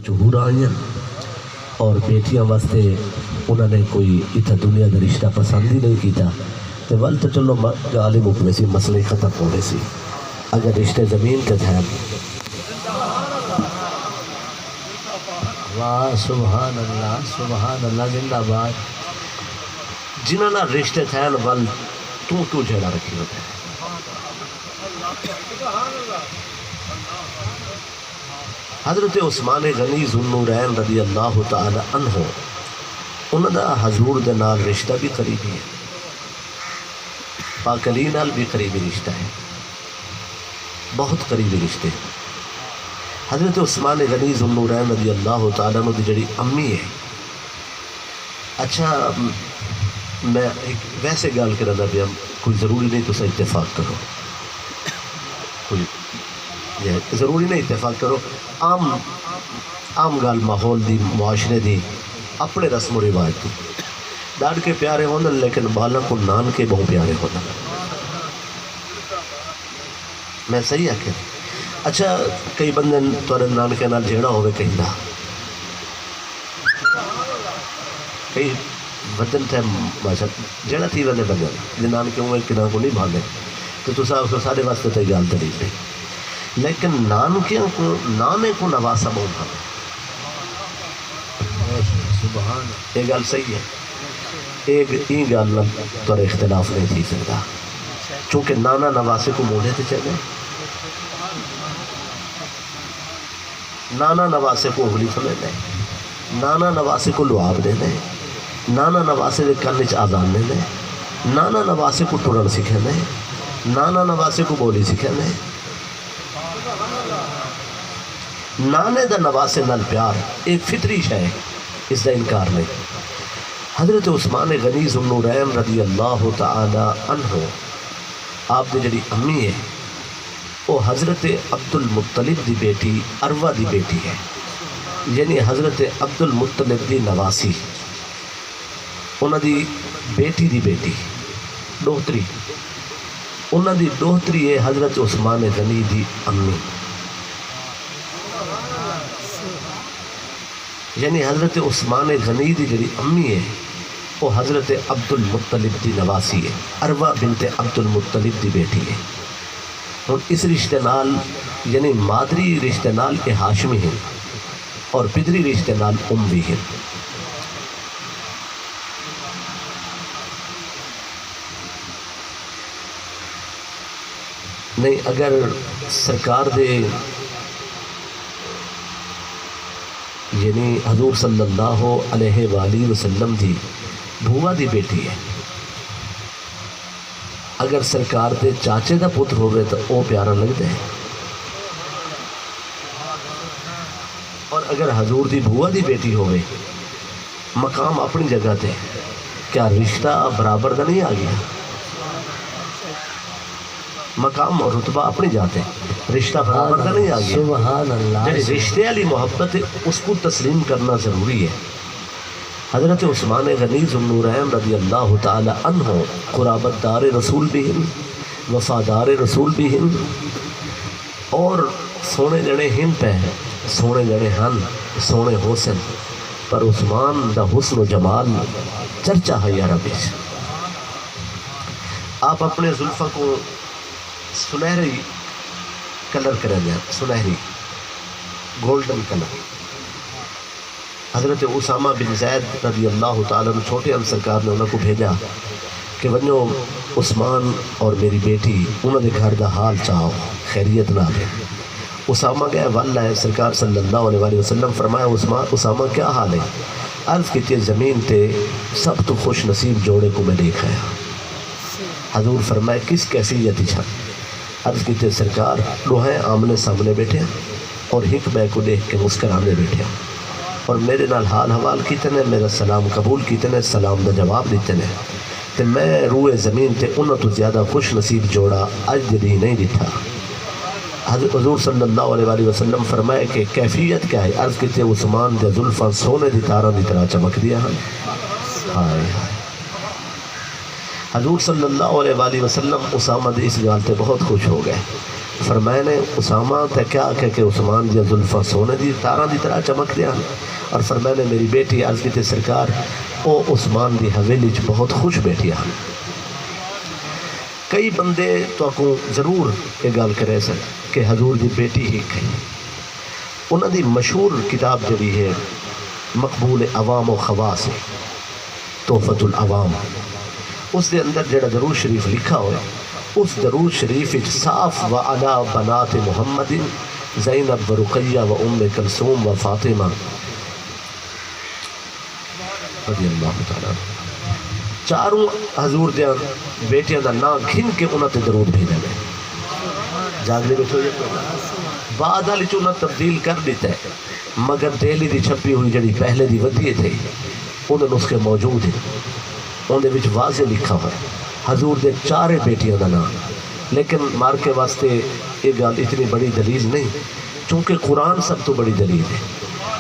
ظہور آئی اور بیٹیاں واسطے انہوں نے کوئی اتنا دنیا کا رشتہ پسند ہی نہیں کیتا تو ول تو چلو گال ہی مکنے سی، مسئلے ختم ہونے سی۔ اگر رشتے زمین کے تھے واہ سبحان اللہ زندہ باد، جنہوں نے رشتے تھے ول تو کیوں جھیڑا رکھی ہوتا ہے؟ حضرت عثمان غنی ذو النورین رضی اللہ تعالی عنہ انہوں دا حضور دے نال رشتہ بھی قریبی ہے، پاک علی نال بھی قریبی رشتہ ہے، بہت قریبی رشتے۔ حضرت عثمان غنی ذو النورین رضی اللہ تعالی عنہ دی جڑی امی ہے، اچھا میں ایک ویسے گال کرنا پیا، کوئی ضروری نہیں تو اتفاق کرو، کوئی ضروری نہیں اتفاق کرو، عام گال ماحول دی، معاشرے دی، اپنے رسم و رواج دی۔ ڈاڑھ کے پیارے ہونا لیکن بالا کو نان کے بہت پیارے ہونا، میں صحیح آکھے۔ اچھا کئی بندے تورے نان کے نال جھیڑا ہوئے کہیں دا، کئی بدن تھے باشا جڑا تھی ویلے بدن جنان کے ہوئے کنان کو نہیں بھاگے تو سارے واسطے تے گال تری پہ، لیکن نانکیوں کو نانے کو نواسا بہت بھاگے۔ سبحان یہ گال صحیح ہے، ایک ہی گال نہ تو اختلاف نہیں تھی سکتا، چونکہ نانا نواسے کو موڑے تھے چلے، نانا نواسے کو اگلی سنے دیں، نانا نواسے کو لعاب دے دیں، نانا نواسے دے کرنچ آزان دے دیں، نانا نواسے کو ٹرن سکھیں دیں، نانا نواسے کو بولی سکھیں دیں۔ نانے دا نواسے نال پیار ایک فطری شے، اس دا انکار نہیں۔ حضرت عثمان غنی ذو النورین رضی اللہ تعالی عنہ آپ دی جڑی امی ہے وہ حضرت عبد المطلب دی بیٹی عروہ دی بیٹی ہے، یعنی حضرت عبد المطلب دی نواسی، انہاں دی بیٹی دی بیٹی ڈوہتری، انہاں دی ڈوہتری ہے حضرت عثمان غنی دی امی، یعنی حضرت عثمان غنی دی جڑی امی ہے وہ حضرت عبد المطلب دی نواسی ہے، عروہ بنت عبد المطلب دی بیٹی ہے۔ اور اس رشتے نال یعنی مادری رشتے نال کے ہاشمی ہیں اور پدری رشتے نال بھی ہیں۔ نہیں اگر سرکار دے یعنی حضور صلی اللہ علیہ وآلہ وسلم دی بھوہ دی بیٹی ہے، اگر سرکار دے چاچے دا پتر ہوئے تو وہ پیارا لگتا ہے، اور اگر حضور دی بھوہ دی بیٹی ہوئے مقام اپنی جگہ تے، کیا رشتہ برابر دا نہیں آ گیا؟ مقام اور رتبہ اپنی جاتے رشتہ برابر دا نہیں آ گیا۔ سبحان اللہ، جب رشتے علی محبت اس کو تسلیم کرنا ضروری ہے۔ حضرت عثمان غنی ذو النورین رضی اللہ تعالی عنہ قرابت دار رسول بھی ہیں، وفادار رسول بھی ہیں، اور سونے جڑے ہن پہ سونے جڑے ہن سونے حسن پر عثمان دا حسن و جمال چرچا ہے یا ربی۔ آپ اپنے زلفہ کو سنہری کلر کریں گے، سنہری گولڈن کلر۔ حضرت اسامہ بن زید رضی اللہ تعالیٰ عنہ چھوٹے ہم سرکار نے انہوں کو بھیجا کہ ونجو عثمان اور میری بیٹی انہوں نے گھر دا حال چاہو خیریت نہ دے۔ اسامہ گئے واللہ سرکار صلی اللہ علیہ وسلم فرمایا اسامہ کیا حال ہے؟ عرض کیتے زمین تے سب تو خوش نصیب جوڑے کو میں دیکھا ہے۔ حضور فرمائے کس کیفیت چھا؟ عرض کیتے سرکار دوہیں آمنے سامنے بیٹھے اور ہک بے کو دیکھ کے مسکرانے بیٹھے اور میرے نال حال حوال کیتے نے، میرا سلام قبول کیتے نے، سلام دا جواب دیتے نے، تے میں روئے زمین تے انہوں تو زیادہ خوش نصیب جوڑا اج دی نہیں دیتا۔ حضور صلی اللہ علیہ وسلم فرمائے کہ کیفیت کیا ہے؟ عرض کیتے عثمان دے زلفاں سونے دی تاراں دی طرح چمک دیا ہاں۔ ہائے ہائے، حضور صلی اللہ علیہ وسلم اسامہ دے اس گال تے بہت خوش ہو گئے، فرمایا نے اسامہ تے کیا کہ عثمان دی زلفاں سونے دی تاراں دی طرح چمک دیا، اور فرمایا نے میری بیٹی عرض کی سرکار او عثمان دی حویلی چ بہت خوش بیٹھیا ہیں۔ کئی بندے تو کو ضرور یہ گل کرے سن کہ حضور دی بیٹی ہی کہیں، انہوں دی مشہور کتاب جڑی ہے مقبول عوام و خواص تحفۃ العوام، اس دے اندر جڑا درود شریف لکھا ہوئے اس درود شریف صاف و علی بنات محمد زینب و رقیہ و ام کلثوم و فاطمہ رضی اللہ تعالیٰ چاروں حضور دیا بیٹیاں دا نام گھن کے انہوں تے درود بھیجا گئے۔ جاگلے بیٹھو یہ بعد والی چ انہیں تبدیل کر دیتا ہے، مگر دہلی دی چھپی ہوئی جڑی پہلے دی ودیے تھے انہوں نسخے موجود ہیں، انہوں نے واضح لکھا ہوا ہے حضور دے چارے بیٹیاں دا نام، لیکن مار کے واسطے یہ گل اتنی بڑی دلیل نہیں، چونکہ قرآن سب تو بڑی دلیل ہے۔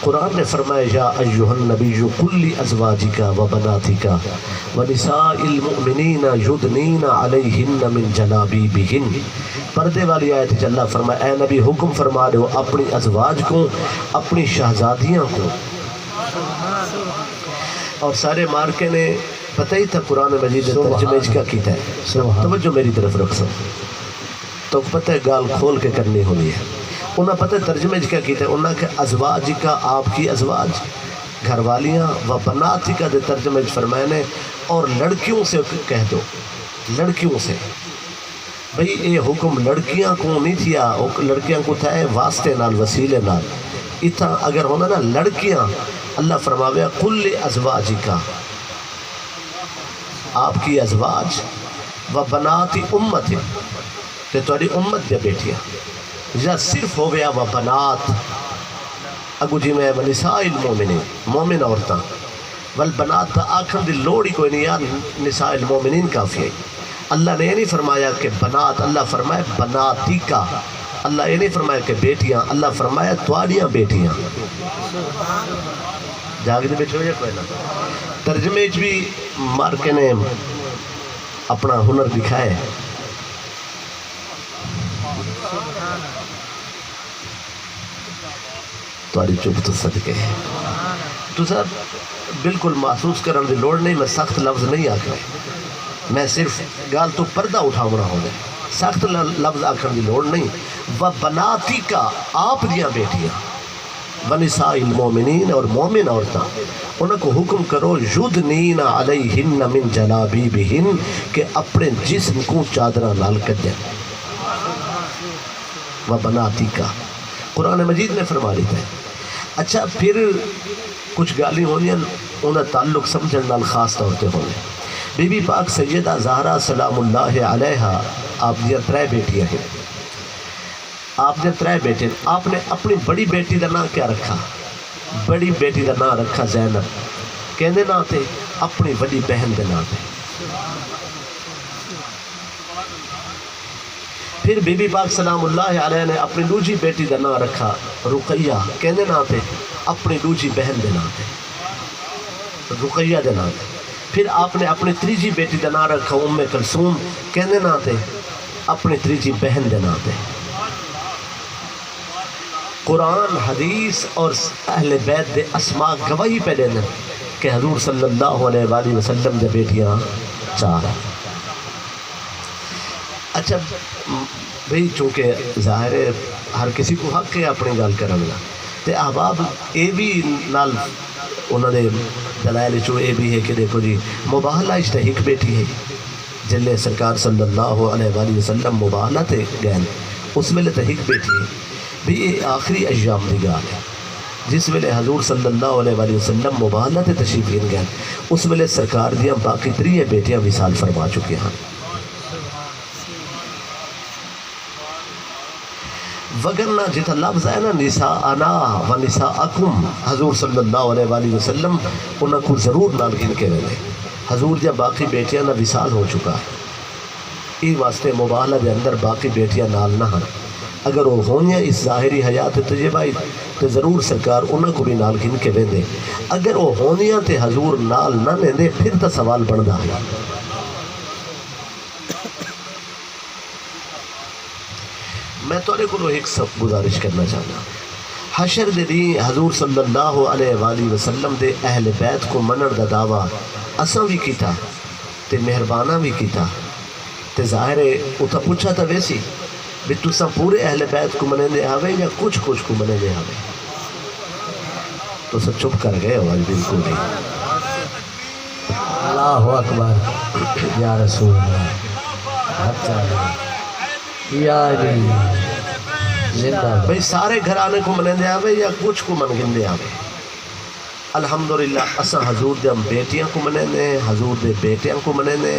قرآن نے فرمایا یا ایھا النبی قل لازواجک و بناتک و نساء المؤمنین یدنین علیہن من جلابیبہن، پردے والی آیت اللہ فرمایا اے نبی حکم فرما رہے ہو اپنی ازواج کو، اپنی شہزادیاں کو، اور سارے مارکے نے پتہ ہی تھا قرآن مجید ترجمے کیا کیتا ہے، توجہ میری طرف رکھ سو تو پتہ ہے گال کھول کے کرنی ہونی ہے۔ انہیں پتہ ترجمے کیا کیتا ہے، انہیں کہ ازواج کا آپ کی ازواج گھر والیاں و بناتی کا دے ترجمے فرمائے نے، اور لڑکیوں سے کہہ دو، لڑکیوں سے بھئی اے حکم لڑکیاں کو نہیں تھیا، لڑکیاں کو تھا ہے واسطے نال وسیلے نال، اتنا اگر ہونا نا لڑکیاں اللہ فرماویا قل ازواجی کا آپ کی ازواج و بناتی امت تے تھوڑی امت دے بیٹیاں، یا صرف ہو گیا و بنات اگو جی میں نساء المومنین مومن عورتاں، والبنات تا آکھن دی لوڑی کوئی نہیں، یا نساء المومنین کافی ہے۔ اللہ نے یہ نہیں فرمایا کہ بنات، اللہ فرمایا بناتی کا، اللہ یہ نہیں فرمایا کہ بیٹیاں، اللہ فرمایا تواریاں بیٹیاں۔ جاگتے بیٹھے ہو یا کوئی نہ، ترجمے بھی مارکے نے اپنا ہنر دکھائے۔ تاری چپ تو صدقے تو سر بالکل محسوس کرنے دی لوڑ نہیں، میں سخت لفظ نہیں آکھنا، میں صرف گال تو پردہ اٹھاونا ہونے، سخت لفظ آکھنے دی لوڑ نہیں۔ و بناتی کا آپ دیاں بیٹیاں، و نساء المومنین اور مومن عورتاں، انہوں کو حکم کرو یدنین علیہن من جلابیبہن کہ اپنے جسم کو چادرہ نال کر دیں۔ و بناتی کا قرآن مجید نے فرما لیتا ہے۔ اچھا پھر کچھ گالی ہونی ہیں انہیں تعلق سمجھنے نال خاص طور پہ ہونے۔ بی بی پاک سیدہ زہرا سلام اللہ علیہا آپ دیا ترے بیٹیاں ہیں، آپ نے ترے بیٹے، آپ نے اپنی بڑی بیٹی کا نام کیا رکھا؟ بڑی بیٹی کا نام رکھا زینب، کہنے نہ تھے اپنی بڑی بہن کے نام پہ۔ پھر بی بی پاک سلام اللہ علیہ نے اپنی دوسری بیٹی کا نام رکھا رقیہ، کہنے نہ تھے اپنی دوسری بہن کے نام پہ، رقیہ کے نام پہ۔ پھر آپ نے اپنی تیسری بیٹی کا نام رکھا ام کلثوم، کہنے نہ تھے اپنی تیسری بہن کے نام پہ۔ قرآن حدیث اور اہل بیت دے اسماء گواہی پہ دینا کہ حضور صلی اللہ علیہ وآلہ وسلم دے بیٹیاں چار ہیں۔ اچھا بھئی چونکہ ظاہر ہے ہر کسی کو حق ہے اپنی گل کرنے کا، تے احباب اے بھی نال انہوں نے دلائل چو اے بھی ہے کہ دیکھو جی مباہلہ اشتہ ایک بیٹی ہے، جلے سرکار صلی اللہ علیہ وآلہ وسلم مباہلہ تے گئے اس ویلے تے ایک بیٹی ہے بھی یہ آخری ایام دی گال ہے، جس ویلے حضور صلی اللہ علیہ وآلہ وسلم مباہلہ تے تشریف لے گئے اس ویلے سرکار دیاں باقی تری بیٹیاں وصال فرما چکے ہیں۔ وگرنہ جتا لفظ ہے نا نساءنا و نساءکم، حضور صلی اللہ علیہ وآلہ وسلم انہاں کو ضرور نال گن کے رہے، حضور دیا باقی بیٹیاں نا وصال ہو چکا ہے، ای واسطے مباہلہ دے اندر باقی بیٹیاں نال نہ ہیں۔ اگر وہ ہونیاں اس ظاہری حیات طیبہ تو ضرور سرکار انہاں کو بھی نال گن کے ویندے، اگر وہ ہونیاں تے حضور نال نہ لیندے پھر تا سوال بندا ہے۔ میں تھوڑے کو ایک سب گزارش کرنا چاہنا، حشر دے دن حضور صلی اللہ علیہ وآلہ وسلم دے اہل بیت کو منن دا دعویٰ اساں بھی کیتا تے مہربانہ بھی کیتا تے ظاہر ہے اتھا پوچھا تھا ویسی بھی تساں پورے اہل بیت کو منن دے آوے یا کچھ کو منن دے آوے، تو سب چپ کر گئے ہو آج بالکل بھی۔ اللہ اکبر یا رسول اللہ یا علی زندہ بھئی سارے گھرانے کو منن دے آوے یا کچھ کو من دے آوے؟ الحمدللہ اساں حضور دے ہم بیٹیاں کو منن دے، حضور دے بیٹیاں کو منن دے،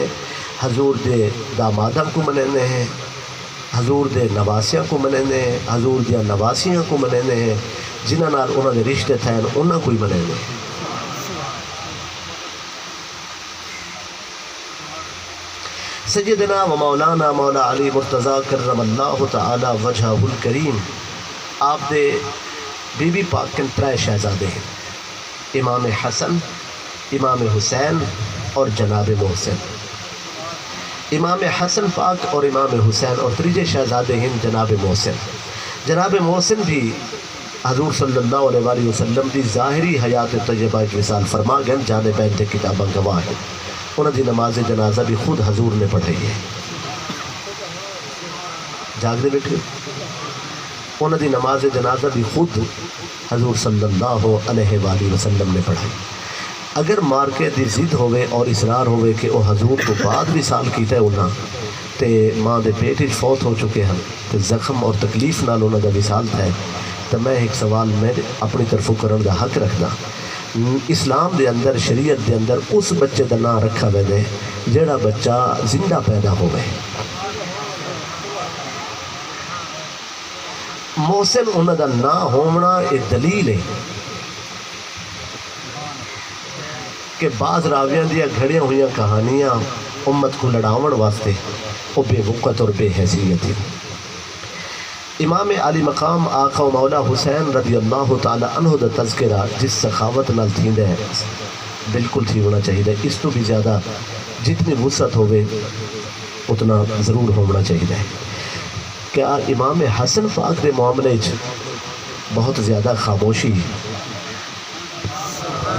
حضور دے داماداں کو منن دے، حضور دے نواسیاں کو منن دے، حضور دے نواسیاں کو منن دے، جنہاں نال انہاں دے رشتے تھے انہاں کو ہی منن دے۔ سیدنا و مولانا مولا علی مرتضیٰ کرم اللہ تعالی وجہہ الکریم آپ دے بی بی پاک کن ترائے شہزادے ہیں، امام حسن، امام حسین اور جناب محسن۔ امام حسن پاک اور امام حسین اور تریجے شہزادے ہیں جناب محسن۔ جناب محسن بھی حضور صلی اللہ علیہ وآلہ وسلم دی ظاہری حیات طیبہ ایک مثال فرما گئے، جانے پہن تے کتاباں گواہ ہیں، انہوں دی نماز جنازہ بھی خود حضور نے پڑھائی ہے، جاگ دے بیٹھے انہوں دی نماز جنازہ بھی خود حضور صلی اللہ علیہ وآلہ وسلم نے پڑھائی۔ اگر مارکے دی ضد ہوئے اور اصرار ہوئے کہ وہ حضور کو بعد بھی سال کیتا ہے انہاں تے ماں دے پیٹ فوت ہو چکے ہیں تے زخم اور تکلیف نال انہاں دا وصال تھا، تو میں ایک سوال میں اپنی طرفوں کرن دا حق رکھدا، اسلام دے اندر شریعت دے اندر اس بچے دا نام رکھا وے جیڑا بچہ زندہ پیدا ہوئے۔ محسن انہاں دا نام ہونا ایک دلیل ہے کہ بعض راویاں دیا گھڑیاں ہوئیاں کہانیاں امت کو لڑاون واسطے وہ بے وقت اور بے حیثیت ہیں۔ امام علی مقام آقا و مولا حسین رضی اللہ تعالی عنہ دا تذکرہ جس سخاوت نال تھیندہ ہے بالکل تھی ہونا چاہیے، اس تو بھی زیادہ جتنی وسعت ہوئے اتنا ضرور ہونا چاہیے۔ کیا امام حسن پاک دے معاملے بہت زیادہ خاموشی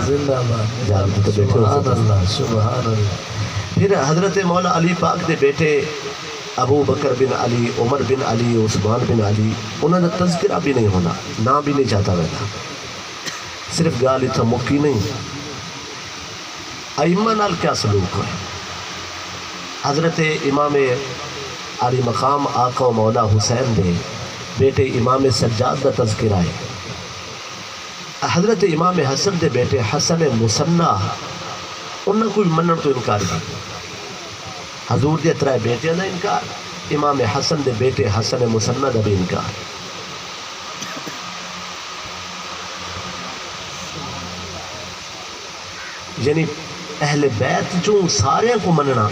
زندہ باد جانتے تو بیٹھے ہو سبحان اللہ سبحان اللہ۔ پھر حضرت مولا علی پاک دے بیٹے ابو بکر بن علی، عمر بن علی، عثمان بن علی، انہوں نے تذکرہ بھی نہیں ہونا، نام بھی نہیں چاہتا رہتا، صرف گال اتھا مکی نہیں۔ ائمہ نال کیا سلوک ہے؟ حضرت امام علی مقام آقا و مولا حسین دے بیٹے امام سجاد دا تذکرہ ہے۔ حضرت امام حسن دے بیٹے حسن مسنہ انہوں کوئی منن تو انکار کی، حضور دے ترائے بیٹے دا انکار، امام حسن دے بیٹے حسن مسنہ دا بھی انکار۔ یعنی اہل بیت جو سارے کو مننا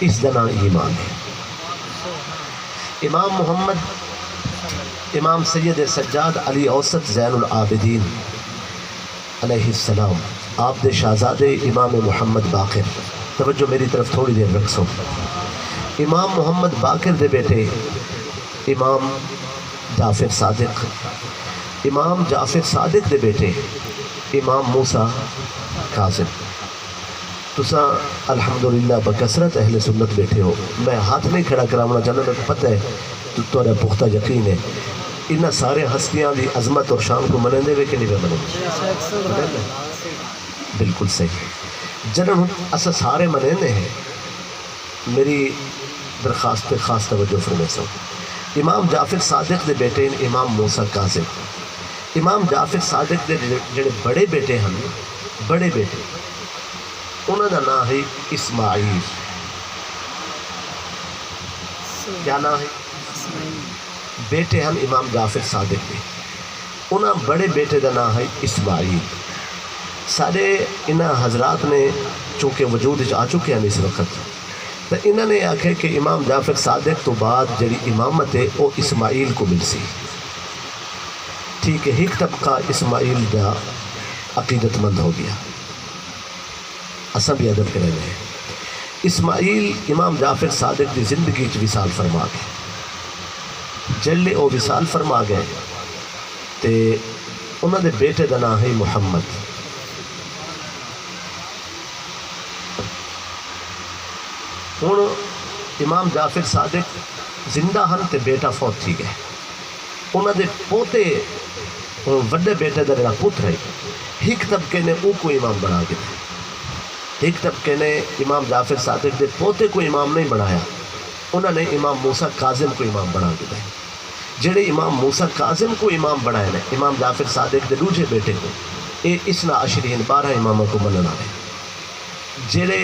اس دنا ایمان ہے۔ امام محمد امام سید سجاد علی اوسط زین العابدین علیہ السلام آپ دے شہزادے امام محمد باقر، توجہ میری طرف تھوڑی دیر رکھو، امام محمد باقر دے بیٹے امام جعفر صادق، امام جعفر صادق دے بیٹے امام موسیٰ کاظم۔ تساں الحمدللہ بکثرت اہل سنت بیٹھے ہو، میں ہاتھ نہیں کھڑا کراونا چاہنا، میں پتہ ہے تو پختہ یقین ہے انہاں سارے ہستیاں دی عظمت اور شان کو منیں دے وے کہ نہیں منیں دے؟ بالکل صحیح۔ جنہوں اسا سارے منیں دے ہیں، میری درخواست پہ خاص توجہ فرمائے سو۔ امام جعفر صادق دے بیٹے ہیں امام موسیٰ کاظم۔ امام جعفر صادق دے جڑے بڑے بیٹے ہیں، بڑے بیٹے انہوں کا نام ہے اسماعیل۔ کیا نام ہے؟ بیٹے ہیں امام جعفر صادق دے، انہوں بڑے بیٹے کا نام ہے اسماعیل۔ سارے انہاں حضرات نے چونکہ وجود آ چکے ہیں اس وقت، تو انہوں نے آکھے کہ امام جعفر صادق تو بعد جڑی امامت ہے وہ اسماعیل کو مل سی۔ ٹھیک ہے، ایک طبقہ اسماعیل دا عقیدت مند ہو گیا، اساں بھی ادب کرے ہیں۔ اسماعیل امام جعفر صادق دی زندگی وصال فرما گئے، جلے وہ وصال فرما گئے تے انہوں دے بیٹے دا نام ہے محمد. ہوں امام جعفر صادق زندہ ہن تے بیٹا فوت تھی گئے. انہوں دے پوتے وڈے بیٹے دا جڑا پتر ہے ایک طبقے نے او کو امام بنا کے دے. ایک طبقے نے امام جعفر صادق دے پوتے کو امام نہیں بنایا, انہوں نے امام موسیٰ کاظم کو امام بنا کے دے. جڑے امام موسیٰ کاظم کو امام بنائے نے امام جعفر صادق دے دوجے بیٹے کو اے اسنا عشرین 12 اماموں کو مننا ہے. جڑے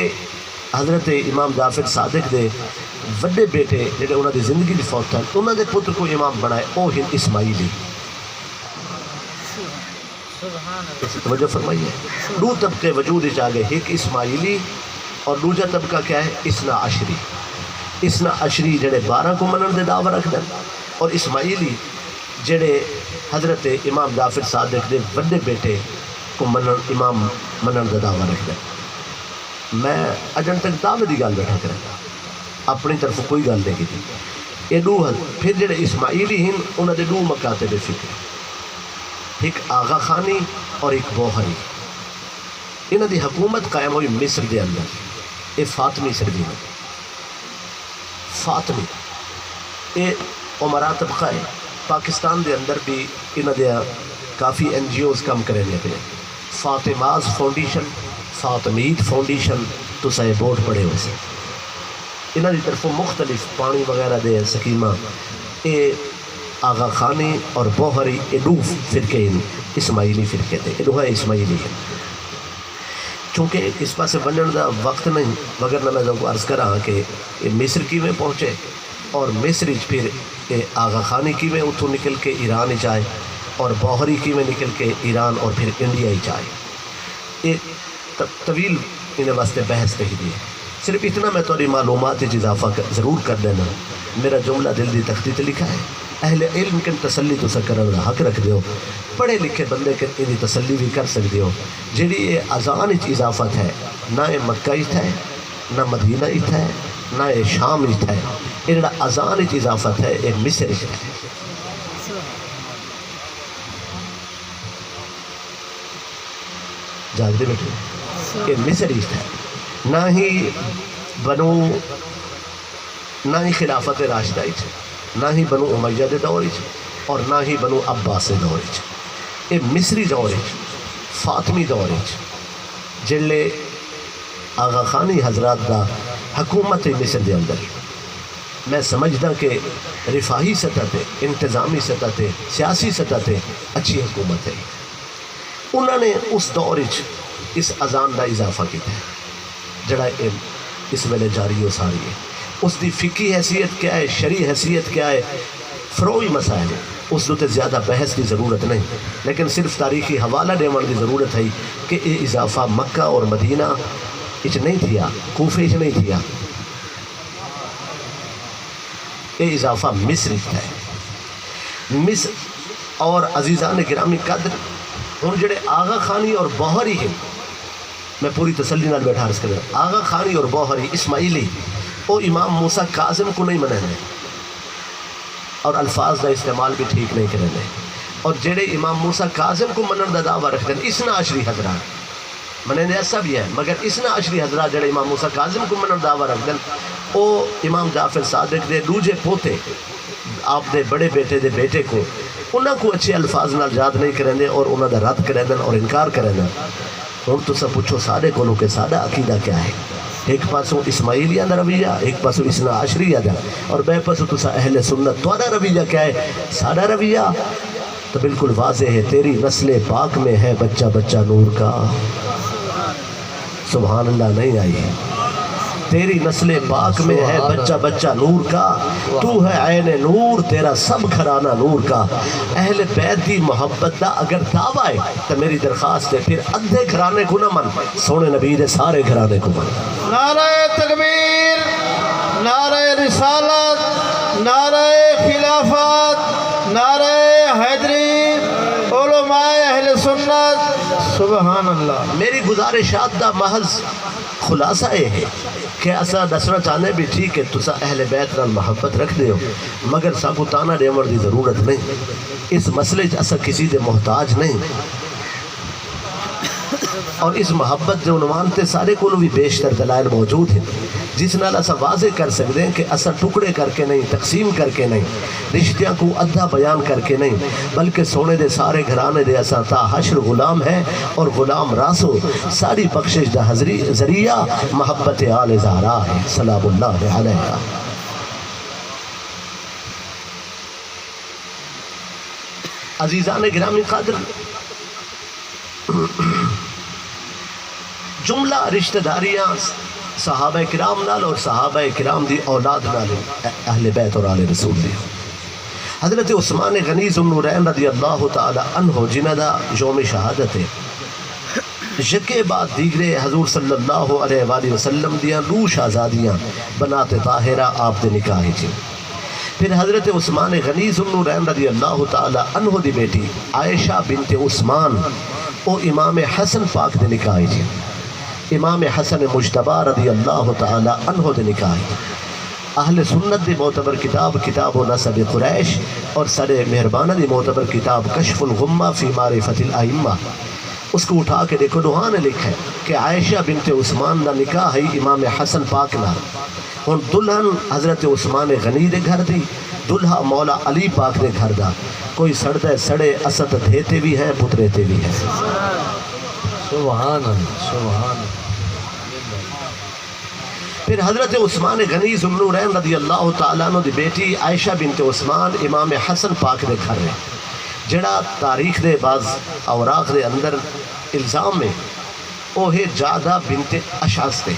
حضرت امام جعفر صادق دے وڈے بیٹے جڑے انہوں دی زندگی دی فوت ہیں انہوں دے پتر کو امام بنائے او ہن اسماعیلی. توجہ فرمائیے, دو طبقے وجود آ گئے, ایک اسماعیلی اور دوجا طبقہ کیا ہے اسنا عشری. اسنا عشری جڑے 12 کو منن دے دعوی رکھ دیں اور اسماعیلی جڑے حضرت امام جعفر صادق دے وڈے بیٹے کو امام منن دے دعوی رکھ دیں. میں اجن تک دعوے دی گل بیٹھا کریں اپنی طرف کوئی گل نہیں کی. یہ دو پھر جڑے اسماعیلی ہیں انہوں دے دو مکاتب فکر, ایک آغا خانی اور ایک بوہری. انہوں دی حکومت قائم ہوئی مصر دے اندر. یہ فاطمی سردین فاطمی یہ عمرہ طبقہ ہے. پاکستان دے اندر بھی انہوں دے کافی NGOs کام کریں گے. فاطماز فاؤنڈیشن, فاطمید فاؤنڈیشن تو سائے بورڈ پڑے ہوئے سے. انہوں دی طرف مختلف پانی وغیرہ دے سکیمہ. یہ آغا خانی اور بوہری یہ دو فرقے ہیں, اسماعیلی فرقے تھے, یہ دو ہے اسماعیلی ہیں. چونکہ اس پاس بننے دا وقت نہیں وگرنہ میں کو عرض کرا کہ یہ مصر کی میں پہنچے اور مصر پھر یہ آغا خانی کی میں اتھو نکل کے ایران ہی جائے اور بوہری کی میں نکل کے ایران اور پھر انڈیا ہی جائے. یہ طویل انہیں واسطے بحث نہیں دی. صرف اتنا میں تھوڑی معلومات اضافہ ضرور کر دینا. میرا جملہ دل دی تختی تے لکھا ہے, اہل علم کے تسلی تو کرنے کا حق رکھ دیو, پڑھے لکھے بندے کے ان تسلی بھی کر سکتے ہو. جیڑی یہ اذان اضافت ہے نہ یہ مکہ ہے نہ مدینہ ہے نہ یہ شام ہے. یہ جڑا اذان اضافت ہے یہ مصر ہے. جاگ دے بیٹھے یہ مصر ہے. نہ ہی بنو نہ ہی خلافت راشدہ ہے, نہ ہی بنو امیہ دے دور اور نہ ہی بنو عباس دے دور. یہ مصری دور ہے, فاطمی دور ہے. جلے آغا خانی حضرات دا حکومت مصر دے اندر میں سمجھدا کہ رفاہی سطح تے, انتظامی سطح تے, سیاسی سطح تے اچھی حکومت ہے. انہوں نے اس دور اس اذان دا اضافہ کیا ہے جڑا اس ویلے جاری ہو ساری ہے. اس دی فقہی حیثیت کیا ہے, شرعی حیثیت کیا ہے, فروعی مسائل ہے, اس دوتے زیادہ بحث کی ضرورت نہیں, لیکن صرف تاریخی حوالہ دینے کی ضرورت ہے کہ یہ اضافہ مکہ اور مدینہ اچ نہیں تھیا, کوفے اچ نہیں تھیا, یہ اضافہ مصر ہے. مصر اور عزیزان گرامی قدر ہن جڑے آغا خانی اور بوہری ہیں, میں پوری تسلی نال بیٹھا عرض کروں, آغا خانی اور بوہری اسماعیلی وہ امام موسیٰ کاظم کو نہیں منیں اور الفاظ کا استعمال بھی ٹھیک نہیں کریں. اور جڑے امام موسیٰ کاظم کو منن دا دعویٰ رکھتے ہیں اسنا عشری حضرات منیں ایسا بھی ہے, مگر اسنا عشری حضرات جڑے امام موسیٰ کاظم کو منن دا دعویٰ رکھتے ہیں وہ امام جعفر صادق دے دوجے پوتے آپ دے بڑے بیٹے دے بیٹے کو انہوں کو اچھے الفاظ نال یاد نہیں کریں دے اور انہوں دا رد کریں دیں اور انکار کریں دیں. ہوں تو سب پوچھو سارے کو کہ سادہ عقیدہ کیا ہے. ایک پاسوں اسماعیلیہ دا رویہ, ایک پاسوں اسنا عشریہ دا, اور بے پاسوں تو اہل سنت توڑا رویہ کیا ہے. سادہ رویہ تو بالکل واضح ہے, تیری نسل پاک میں ہے بچہ بچہ نور کا. سبحان اللہ نہیں آئی ہے. تیری نسل پاک میں ہے بچہ بچہ نور کا, تو ہے عین نور تیرا سب گھرانہ نور کا. اہل بیت دی محبت دا اگر دعویٰ ہے تو میری درخواست ہے پھر ادھے گھرانے کو نہ من, سونے نبی دے سارے گھرانے کو من. نعرہ تکبیر, نعرہ رسالت, نعرہ خلافت, نعرہ حیدری, علماء علماء اہل سنت سبحان اللہ میری گزارشات دا محض خلاصہ یہ ہے کہ اسا دسنا چاہنے بھی ٹھیک ہے تسا اہل بیت نال محبت رکھ دے ہو مگر ساکو تانا ڈیمر دی ضرورت نہیں اس مسئلے اسا کسی دے محتاج نہیں اور اس محبت دے عنوان تے سارے کو بھی بیشتر دلائل موجود ہیں جس نال اسا واضح کر سکتے ہیں کہ اسا ٹکڑے کر کے نہیں تقسیم کر کے نہیں رشتیاں کو ادھا بیان کر کے نہیں بلکہ سونے دے سارے گھرانے دے اسا تا حشر غلام ہے اور غلام راسو ساری بخشش دا ذریعہ محبت آل زہرا ہے سلام اللہ علیہ عزیزان گرامی قادر جملہ رشتہ داریاں صحابہ کرام نال اور صحابہ کرام دی اولاد نال اہل بیت اور آل رسول دی حضرت عثمان غنی ذو النورین رضی اللہ تعالی عنہ جنہ دا یوم شہادت ہے یکے بعد دیگرے حضور صلی اللہ علیہ وآلہ وسلم دیاں دو شہزادیاں بنات طاہرہ آپ دے نکاح جی پھر حضرت عثمان غنی ذو النورین رضی اللہ تعالی عنہ دی بیٹی عائشہ بنت عثمان او امام حسن پاک دے نکاح جی امام حسن مجتبہ رضی اللہ تعالی عنہ دے نکاح اہل سنت دی معتبر کتاب کتاب و نسب قریش اور سر مہربانہ دی معتبر کتاب کشف الغمہ فی معرفت الائمہ اس کو اٹھا کے دیکھو دوہاں نے لکھا ہے کہ عائشہ بنت عثمان دا نکاح ہے امام حسن پاک نال اور دلہن حضرت عثمان غنی دے گھر دی دلہا مولا علی پاک دے گھر دا کوئی سڑدے سڑے اسد دھیتے بھی ہیں پتریتے بھی ہیں سبحان اللہ سبحان اللہ پھر حضرت عثمان غنی ذو النورین رضی اللہ تعالیٰ عنہ دی بیٹی عائشہ بنت عثمان امام حسن پاک دے گھر ہے جڑا تاریخ دے بعض اوراق دے اندر الزام میں وہ ہے جادہ بنت اشعث دے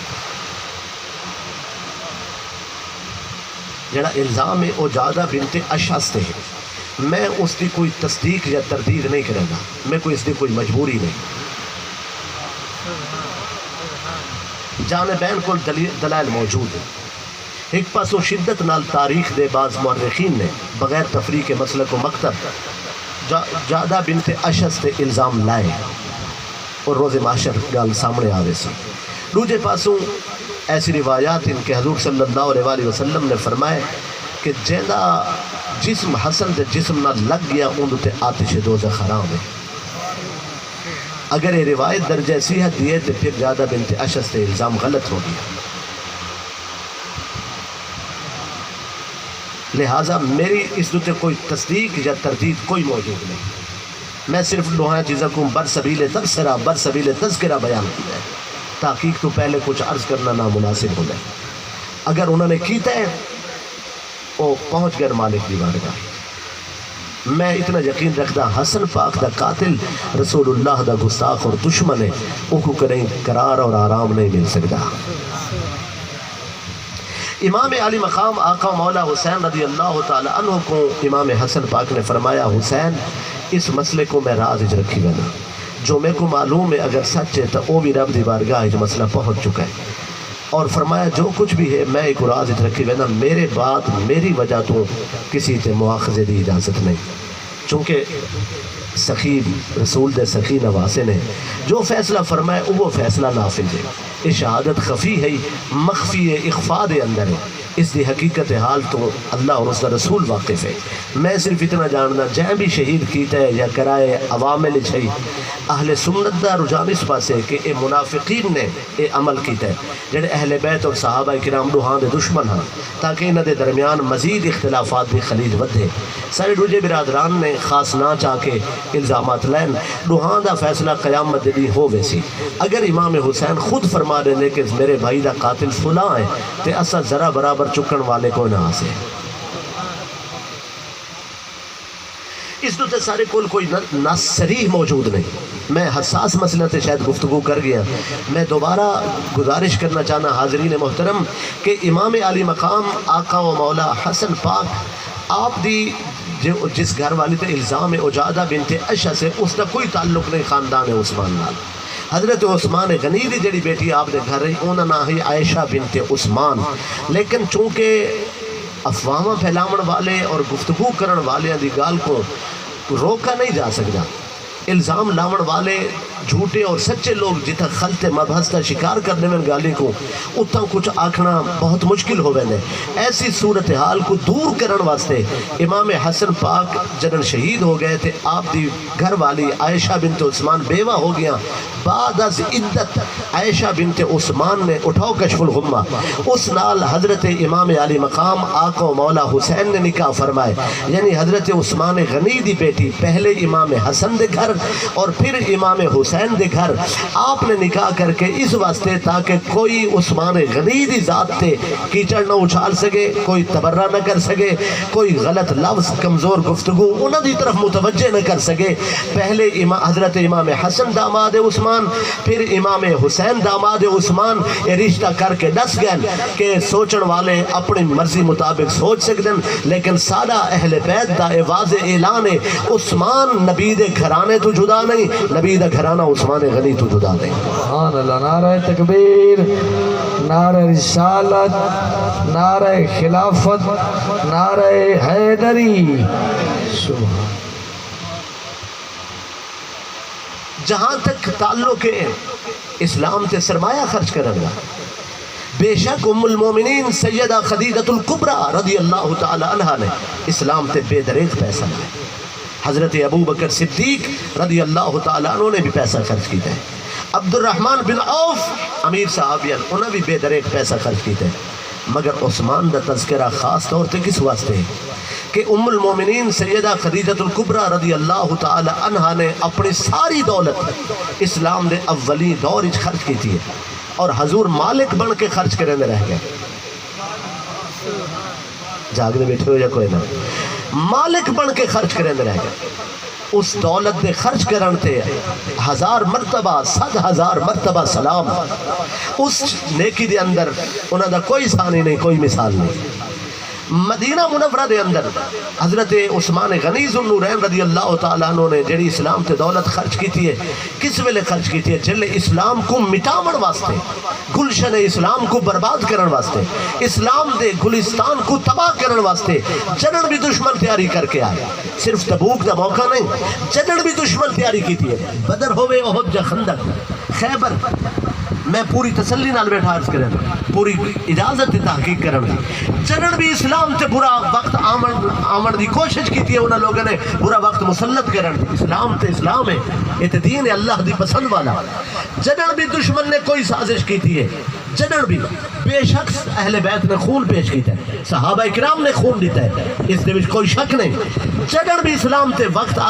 جڑا الزام ہے وہ جادہ بنت اشعث دے میں اس دی کوئی تصدیق یا تردید نہیں کرے گا میں کوئی اس دی کوئی مجبوری نہیں جانبین کو دلائل موجود ہیں ایک پاسو شدت نال تاریخ دے بعض مورخین نے بغیر تفریق مسلک و مکتب جادہ بنت اشعث تے الزام لائے اور روز معاشر گال سامنے آوے سی دوجے پاسوں ایسی روایات ان کے حضور صلی اللہ علیہ وآلہ وسلم نے فرمائے کہ جیندہ جسم حسن دے جسم نہ لگ گیا اندو تے آتش دوزخ حرام ہے اگر یہ روایت درجہ صحت دیئے تو پھر جادہ بنت اشعث تے الزام غلط ہو گیا لہٰذا میری اس دوتے کوئی تصدیق یا تردید کوئی موجود نہیں میں صرف دوہاں چیزوں کو برسبیل تبصرہ برسبیل تذکرہ بیان کیا ہے تحقیق تو پہلے کچھ عرض کرنا نامناسب ہو جائے اگر انہوں نے کیتا ہے وہ پہنچ گئے مالک دی بارگاہ میں اتنا یقین رکھتا حسن پاک دا قاتل رسول اللہ دا گستاخ اور دشمن ہے ان کو کریں قرار اور آرام نہیں مل سکتا امام علی مقام آقا مولا حسین رضی اللہ تعالی عنہ کو امام حسن پاک نے فرمایا حسین اس مسئلے کو میں راز رکھی بنا جو میں کو معلوم ہے اگر سچ ہے تو وہ بھی رب دی بارگاہ مسئلہ پہنچ چکا ہے اور فرمایا جو کچھ بھی ہے میں ایک راز رکھی بنا میرے بعد میری وجہ تو کسی تے مواخذے دی اجازت نہیں چونکہ سخی رسول دے سخی نواسے نے جو فیصلہ فرمائے وہ فیصلہ نافذ ہے یہ شہادت خفی ہے مخفی ہے اخفاء دے اندر ہے اس دی حقیقت حال تو اللہ اور اس کا رسول واقف ہے میں صرف اتنا جاننا جہاں بھی شہید کیتا ہے یا کرائے عوامل چھئی اہل سنت دا رجحان اس پاس ہے کہ اے منافقین نے اے عمل کیتا ہے جڑے اہل بیت اور صحابہ کرام دوہاں دے دشمن ہاں تاکہ انہاں دے درمیان مزید اختلافات بھی خلید ودھے سارے دوجے برادران نے خاص نہ چاہ کے الزامات لین دوہاں دا فیصلہ قیامت دی ہو ویسی اگر امام حسین خود فرما دے کہ میرے بھائی دا قاتل فلاں ہے تے اسا ذرا برابر چکن والے کو نہ آسے اس دوتے سارے کول کوئی نص صریح موجود نہیں میں حساس مسئلہ تے شاید گفتگو کر گیا میں دوبارہ گزارش کرنا چاہنا حاضرین محترم کہ امام علی مقام آقا و مولا حسن پاک آپ دی جس گھر والی تے الزام اجادہ بنت اشعث سے اس کا کوئی تعلق نہیں خاندان عثمان نال حضرت عثمان غنی دی جڑی بیٹی آپ دے گھر رہی انہاں نام ہی عائشہ بنت عثمان لیکن چونکہ افواہاں پھیلاون والے اور گفتگو کرن والے دی گال کو روکا نہیں جا سکتا الزام لاون والے جھوٹے اور سچے لوگ جتنا خلط مبحث کا شکار کرنے میں گالی کو اتنا کچھ آکھنا بہت مشکل ہو ویندے. ایسی صورتحال کو دور کرن واسطے امام حسن پاک جنن شہید ہو گئے تھے. آپ دی گھر والی عائشہ بنت عثمان بیوہ ہو گیا. بعد از عدت عائشہ بنت عثمان نے اٹھاؤ کشف الغمہ اس نال حضرت امام علی مقام آقا و مولا حسین نے نکاح فرمائے. یعنی حضرت عثمان غنی دی بیٹی پہلے امام حسن دے گھر اور پھر امام حسین دے گھر آپ نے نکاح کر کے اس واسطے تاکہ کوئی عثمان غنی دی ذات تے کیچڑ نہ اچھال سکے, کوئی تبرہ نہ کر سکے, کوئی غلط لفظ کمزور گفتگو انہوں دی طرف متوجہ نہ کر سکے. پہلے حضرت امام حسن داماد عثمان پھر امام حسین داماد عثمان یہ رشتہ کر کے دس گئے کہ سوچن والے اپنی مرضی مطابق سوچ سکتے ہیں, لیکن سادہ اہل بیت دا واضح اعلان ہے عثمان نبی دے گھرانے تو جدا نہیں, نبی دا گھرانہ عثمان غنی تو جدا نہیں. سبحان اللہ. نعرہ تکبیر, نعرہ رسالت, نعرہ خلافت, نعرہ حیدری. سبحان. جہاں تک تعلق ہے اسلام تے سرمایہ خرچ کرنا, بے شک ام المومنین سیدہ خدیجہ الکبریٰ رضی اللہ تعالی عنہ نے اسلام تے بے دریغ پیسہ لائے. حضرت ابو بکر صدیق رضی اللہ تعالیٰ عنہ نے بھی پیسہ خرچ کیتا ہے. عبد الرحمن بن عوف امیر صحابیان انہوں نے بھی بے دریغ پیسہ خرچ کیتا ہے. مگر عثمان دا تذکرہ خاص طور تے کس واسطے ہے کہ ام المومنین سیدہ خدیجہ الکبریٰ رضی اللہ تعالی عنہ نے اپنی ساری دولت اسلام دے اولی دور اچ خرچ کی تھی اور حضور مالک بن کے خرچ کرنے میں رہ گئے. جاگنے بیٹھے ہو یا کوئی نہ, مالک بن کے خرچ کرنے میں رہ گئے. اس دولت دے خرچ کرن تے 1000 مرتبہ 100,000 مرتبہ سلام. اس نیکی دے اندر انہوں دا کوئی ثانی نہیں, کوئی مثال نہیں. مدینہ منورہ دے اندر حضرت عثمان غنی ذوالنورین رضی اللہ تعالیٰ عنہ نے جڑی اسلام تے دولت خرچ کی ہے کس ویلے خرچ کی ہے؟ جلے اسلام کو مٹاون واسطے, گلشن اسلام کو برباد کرن واسطے, اسلام دے گلستان کو تباہ کرن واسطے. جنن بھی دشمن تیاری کر کے آئے, صرف تبوک دا موقع نہیں, جنن بھی دشمن تیاری کی تھی. بدر ہوئے, احد, جا خندق, خیبر. میں پوری تسلی نال بیٹھا عرض کریں, پوری اجازت تحقیق کریں. جنن بھی اسلام تے برا وقت آمن دی کوشش کی تھی انہوں لوگوں نے برا وقت مسلط کریں. اسلام تے اسلام ہے, یہ دین ہے اللہ دی پسند والا. جنن بھی دشمن نے کوئی سازش کی تھی ہے, جنن بھی بے شک اہل بیت نے خون پیش کیتا ہے, صحابہ اکرام نے خون دیتا ہے, اس دے وچ کوئی شک نہیں. جنن بھی اسلام تے وقت